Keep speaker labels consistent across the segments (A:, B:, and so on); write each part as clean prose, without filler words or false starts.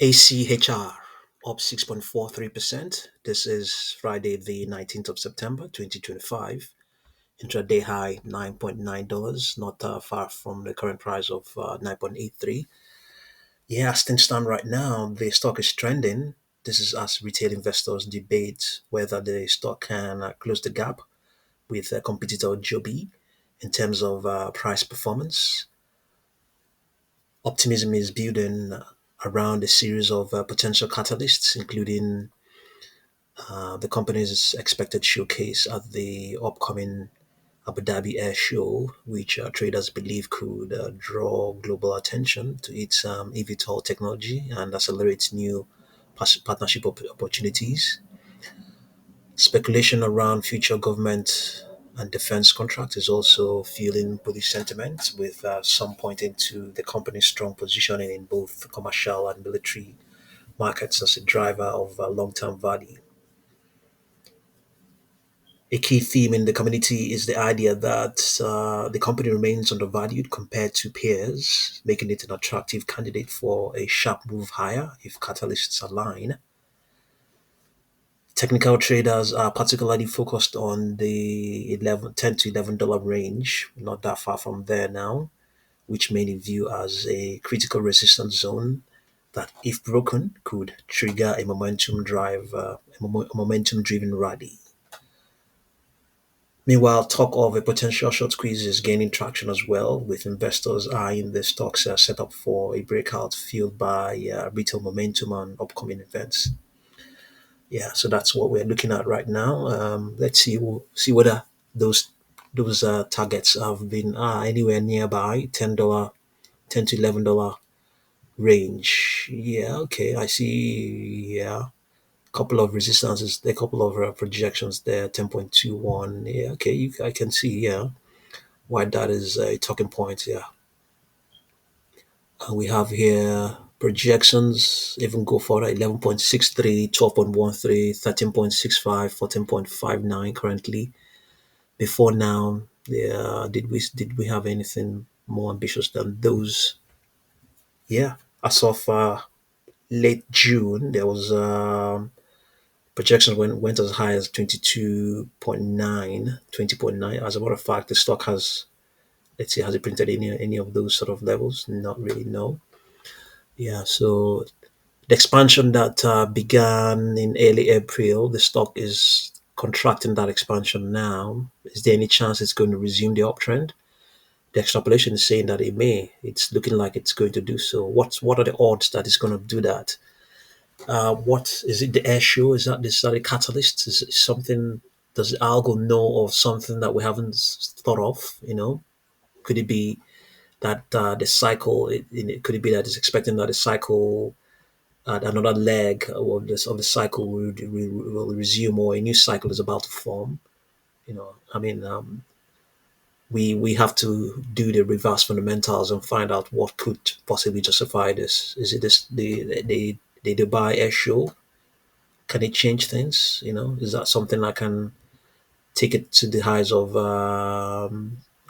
A: ACHR up 6.43%. This is Friday, the 19th of September, 2025. Intraday high $9.9, not far from the current price of 9.83. Yeah, as things stand right now, the stock is trending. This is as retail investors debate whether the stock can close the gap with competitor Joby in terms of price performance. Optimism is building around a series of potential catalysts, including the company's expected showcase at the upcoming Abu Dhabi Air Show, which traders believe could draw global attention to its eVTOL technology and accelerate new partnership opportunities. Speculation around future government and defense contracts is also fueling bullish sentiment, with some pointing to the company's strong positioning in both commercial and military markets as a driver of long-term value. A key theme in the community is the idea that the company remains undervalued compared to peers, making it an attractive candidate for a sharp move higher if catalysts align. Technical traders are particularly focused on the 10 to $11 range, not that far from there now, which many view as a critical resistance zone that, if broken, could trigger a momentum driven rally. Meanwhile, talk of a potential short squeeze is gaining traction as well, with investors eyeing the stocks set up for a breakout fueled by retail momentum and upcoming events. Yeah, so that's what we're looking at right now. Let's see see whether those targets have been anywhere nearby $10, $10 to $11 range. Yeah, okay, I see. Yeah, couple of resistances, a couple of projections there, 10.21. Yeah, okay, I can see. Yeah, why that is a talking point. Yeah, and we have here projections even go further: 11.63, 12.13, 13.65, 14.59 currently. Before now, yeah, did we have anything more ambitious than those? Yeah, as of late June, there was projections went as high as 22.9, 20.9. As a matter of fact, the stock has, let's see, has it printed any of those sort of levels? Not really, no. Yeah, so the expansion that began in early April, the stock is contracting that expansion now. Is there any chance it's going to resume the uptrend? The extrapolation is saying that it may. It's looking like it's going to do so. What are the odds that it's going to do that? What is it? The air show, is that a catalyst? Is it something? Does algo know of something that we haven't thought of? Could it be that the cycle? Could it be that it's expecting that the cycle, another leg of the cycle will resume, or a new cycle is about to form? I mean, we have to do the reverse fundamentals and find out what could possibly justify this. Is it the Dubai Air Show? Can it change things? Is that something I can take it to the highs of?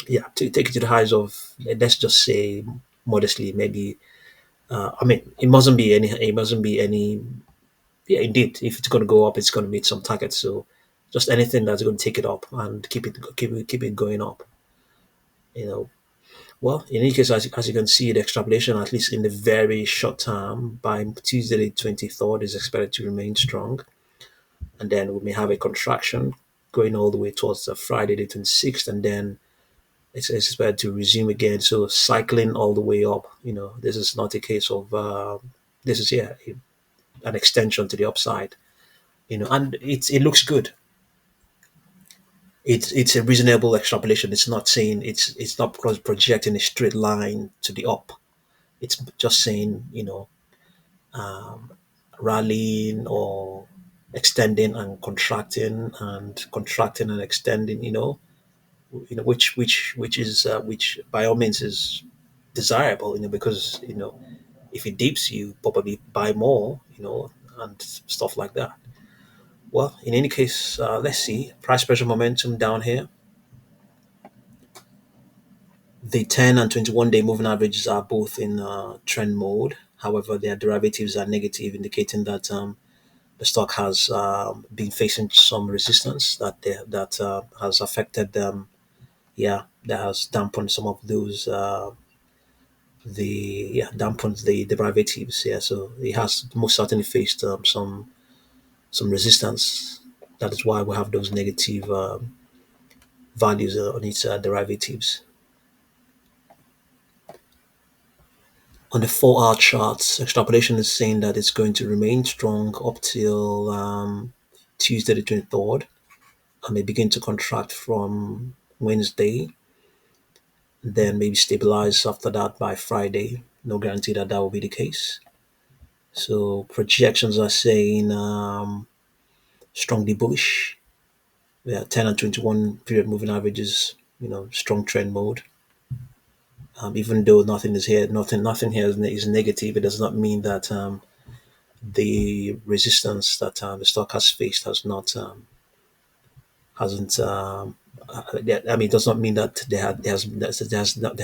A: Yeah, to take it to the highs of. Let's just say modestly, maybe. I mean, it mustn't be any. It mustn't be any. Yeah, indeed. If it's going to go up, it's going to meet some targets. So, just anything that's going to take it up and keep it going up. You know. Well, in any case, as you can see, the extrapolation, at least in the very short term, by Tuesday the 23rd, is expected to remain strong. And then we may have a contraction going all the way towards the Friday the 26th, and then it's expected to resume again. So cycling all the way up. This is not a case of this is, yeah, an extension to the upside. And it looks good. It's a reasonable extrapolation. It's not saying it's not projecting a straight line to the up. It's just saying, rallying or extending and contracting and extending. Which by all means is desirable. Because if it dips, you probably buy more. And stuff like that. Well, in any case, let's see price pressure momentum down here. The 10 and 21 day moving averages are both in trend mode. However, their derivatives are negative, indicating that the stock has been facing some resistance that has affected them. Yeah, that has dampened some of those the yeah dampened the derivatives. Yeah, so it has most certainly faced some resistance. That is why we have those negative values on its derivatives. On the 4 hour charts, extrapolation is saying that it's going to remain strong up till Tuesday the 23rd and may begin to contract from Wednesday, then maybe stabilize after that by Friday. No guarantee that that will be the case. So projections are saying strongly bullish. Yeah, 10 and 21 period moving averages, strong trend mode. Even though nothing is here, nothing here is negative, it does not mean that the resistance that the stock has faced hasn't. I mean, it does not mean that there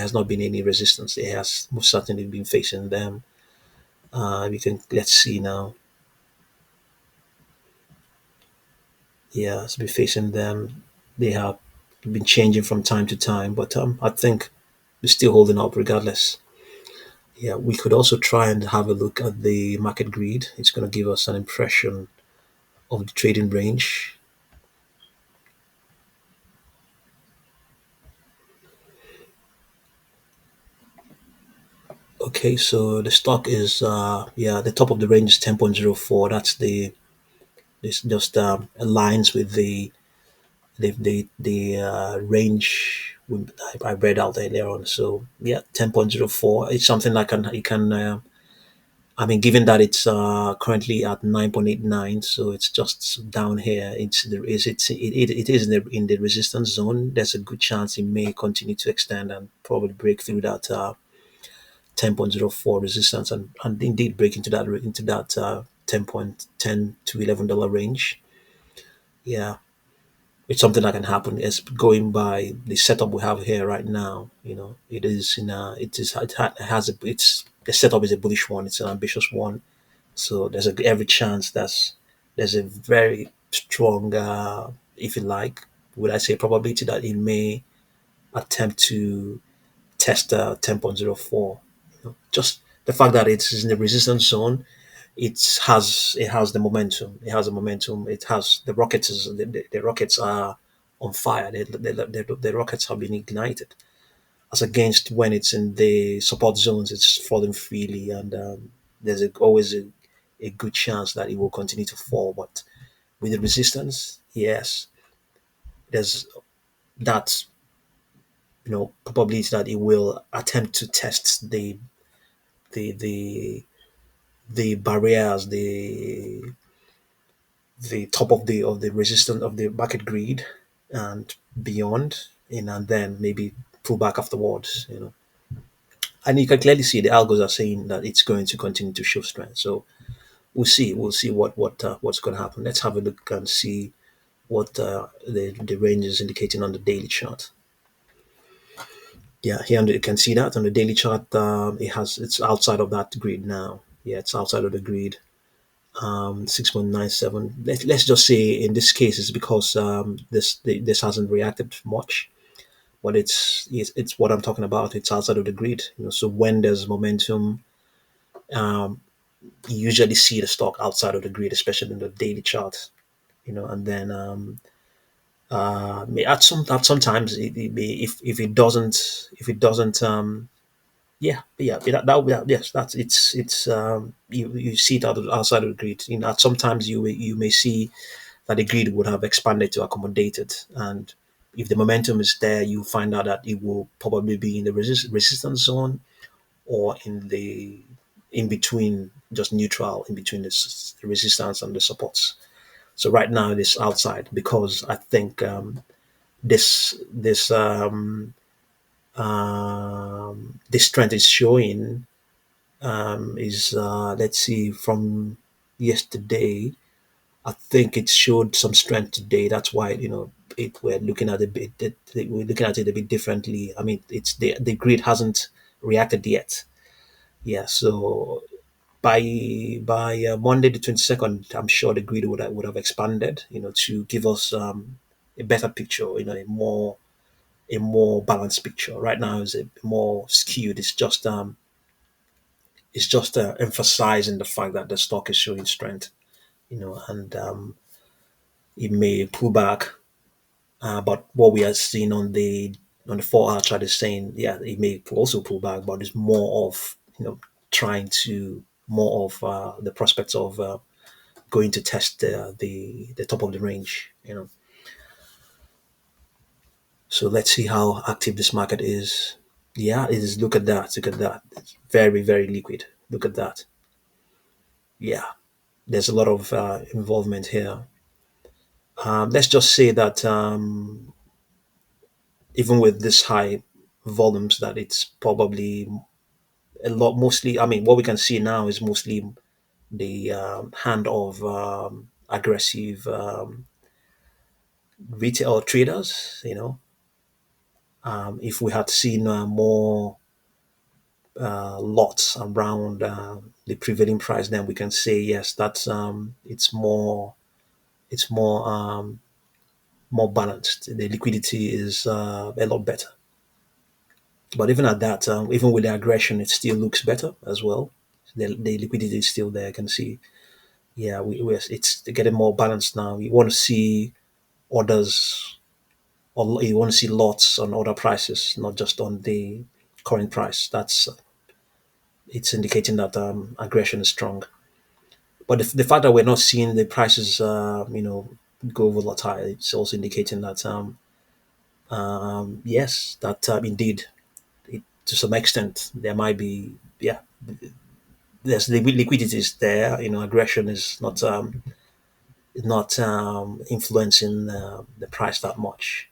A: has not been any resistance. It has most certainly been facing them. We can let's see now. Yeah, it's been facing them. They have been changing from time to time, but I think we're still holding up regardless. Yeah, we could also try and have a look at the market greed. It's going to give us an impression of the trading range. Okay, so the stock is the top of the range is 10.04. That's this just aligns with the range I read out earlier on. So yeah, 10.04. It's something like you can. I mean, given that it's currently at 9.89, so it's just down here. It is in the resistance zone. There's a good chance it may continue to extend and probably break through that 10.04 resistance and indeed break into that 10.10 to $11 range. Yeah, it's something that can happen. It's going by the setup we have here right now. It is in a it is it has a it's the setup is a bullish one. It's an ambitious one. So there's every chance there's a very strong, if you like, would I say probability that it may attempt to test 10.04. Just the fact that it's in the resistance zone, it has the momentum. It has the momentum. It has the rockets are on fire. The rockets have been ignited. As against when it's in the support zones, it's falling freely, and there's always a good chance that it will continue to fall. But with the resistance, yes, there's that probability that it will attempt to test the the the barriers, the top of the resistance of the market greed and beyond, and then maybe pull back afterwards. And you can clearly see the algos are saying that it's going to continue to show strength. So we'll see what's going to happen. Let's have a look and see what the range is indicating on the daily chart. Yeah, here you can see that on the daily chart, it's outside of that grid now. Yeah, it's outside of the grid. 6.97. Let's just say in this case it's because this hasn't reacted much, but it's what I'm talking about. It's outside of the grid. So when there's momentum, um, you usually see the stock outside of the grid, especially in the daily chart. And then at sometimes if it doesn't yeah, yes, that's it's you see it outside of the grid. At sometimes you may see that the grid would have expanded to accommodate it, and if the momentum is there, you find out that it will probably be in the resistance zone or in between, just neutral in between the resistance and the supports. So right now it is outside because I think this trend is showing is let's see, from yesterday. I think it showed some strength today. That's why we're looking at we're looking at it a bit differently. I mean, it's the grid hasn't reacted yet. Yeah, so By Monday the 22nd, I'm sure the grid would have expanded, to give us a better picture, a more balanced picture. Right now is a more skewed. It's just emphasizing the fact that the stock is showing strength, and it may pull back. But what we are seeing on the 4 hour chart is saying, yeah, it may also pull back, but it's more of trying to more of the prospects of going to test the top of the range. So let's see how active this market is. Yeah, it is. Look at that. Look at that. It's very, very liquid. Look at that. Yeah, there's a lot of involvement here. Let's just say that even with this high volumes, that it's probably a lot. Mostly, I mean, what we can see now is mostly the hand of aggressive retail traders. If we had seen more lots around the prevailing price, then we can say yes, that's it's more balanced. The liquidity is a lot better. But even at that, even with the aggression, it still looks better as well. The liquidity is still there. I can see. Yeah, it's getting more balanced now. You want to see orders, or you want to see lots on order prices, not just on the current price. That's It's indicating that aggression is strong. But the fact that we're not seeing the prices, go volatile, it's also indicating that yes, that indeed, to some extent, there might be, yeah, there's the liquidity is there. Aggression is not influencing the price that much.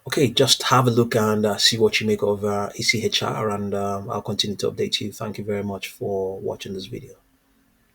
A: Okay, just have a look and see what you make of ACHR, and I'll continue to update you. Thank you very much for watching this video.